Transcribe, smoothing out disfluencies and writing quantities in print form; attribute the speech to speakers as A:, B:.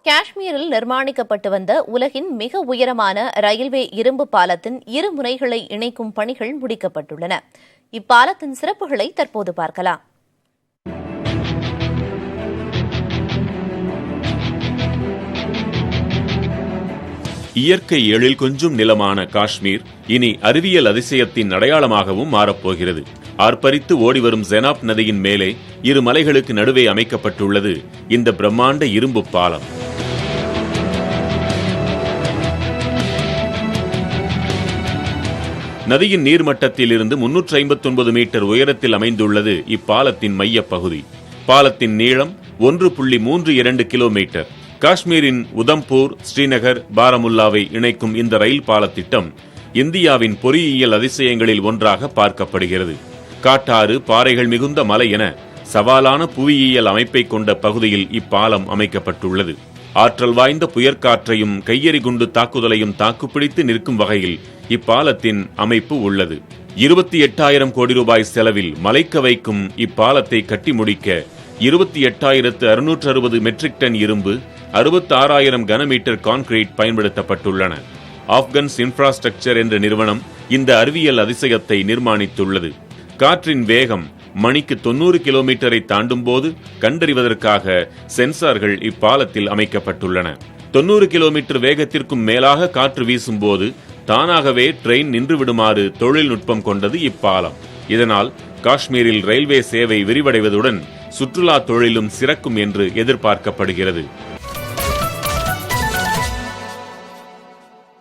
A: காஷ்மீரில் நிர்மாணிக்கப்பட்டு வந்த உலகின் மிக உயரமான ரயில்வே இரும்பு பாலத்தின் இரு முனைகளை இணைக்கும் பணிகள் முடிக்கப்பட்டுள்ளன. இப்பாலத்தின் சிறப்புகளை தற்போது பார்க்கலாம்.
B: இயற்கை எழில் கொஞ்சும் நிலமான காஷ்மீர் இனி அறிவியல் அதிசயத்தின் அடையாளமாகவும் மாறப்போகிறது. ஆர்ப்பரித்து ஓடிவரும் ஜெனாப் நதியின் மேலே இரு மலைகளுக்கு நடுவே அமைக்கப்பட்டுள்ளது இந்த பிரம்மாண்ட இரும்பு பாலம். நதியின் நீர்மட்டத்தில் இருந்து 359 மீட்டர் உயரத்தில் அமைந்துள்ளது இப்பாலத்தின் மைய பகுதி. பாலத்தின் நீளம் 1.32 கிலோமீட்டர். காஷ்மீரின் உதம்பூர், ஸ்ரீநகர், பாரமுல்லாவை இணைக்கும் இந்த ரயில் பால திட்டம் இந்தியாவின் பொறியியல் அதிசயங்களில் ஒன்றாக பார்க்கப்படுகிறது. காட்டாறு, பாறைகள் மிகுந்த மலை என சவாலான புவியியல் அமைப்பை கொண்ட பகுதியில் இப்பாலம் அமைக்கப்பட்டுள்ளது. ஆற்றல் வாய்ந்த புயற்காற்றையும் கையெறி குண்டு தாக்குதலையும் தாக்குப்பிடித்து நிற்கும் வகையில் இப்பாலத்தின் அமைப்பு உள்ளது. 28,000 கோடி ரூபாய் செலவில் மலைக்க வைக்கும் இப்பாலத்தை கட்டி முடிக்க 28,660 மெட்ரிக் டன் இரும்பு, 66,000 கனமீட்டர் கான்கிரீட் பயன்படுத்தப்பட்டுள்ளன. ஆப்கன்ஸ் இன்ஃப்ராஸ்ட்ரக்சர் என்ற நிறுவனம் இந்த அறிவியல் அதிசயத்தை நிர்மாணித்துள்ளது. காற்றின் வேகம் மணிக்கு 90 கிலோமீட்டரை தாண்டும் போது கண்டறிவதற்காக சென்சார்கள் இப்பாலத்தில் அமைக்கப்பட்டுள்ளன. 90 கிலோமீட்டர் வேகத்திற்கும் மேலாக காற்று வீசும் போது தானாகவே ட்ரெயின் நின்றுவிடுமாறு தொழில்நுட்பம் கொண்டது இப்பாலம். இதனால் காஷ்மீரில் ரயில்வே சேவை விரிவடைவதுடன் சுற்றுலா தொழிலும் சிறக்கும் என்று எதிர்பார்க்கப்படுகிறது.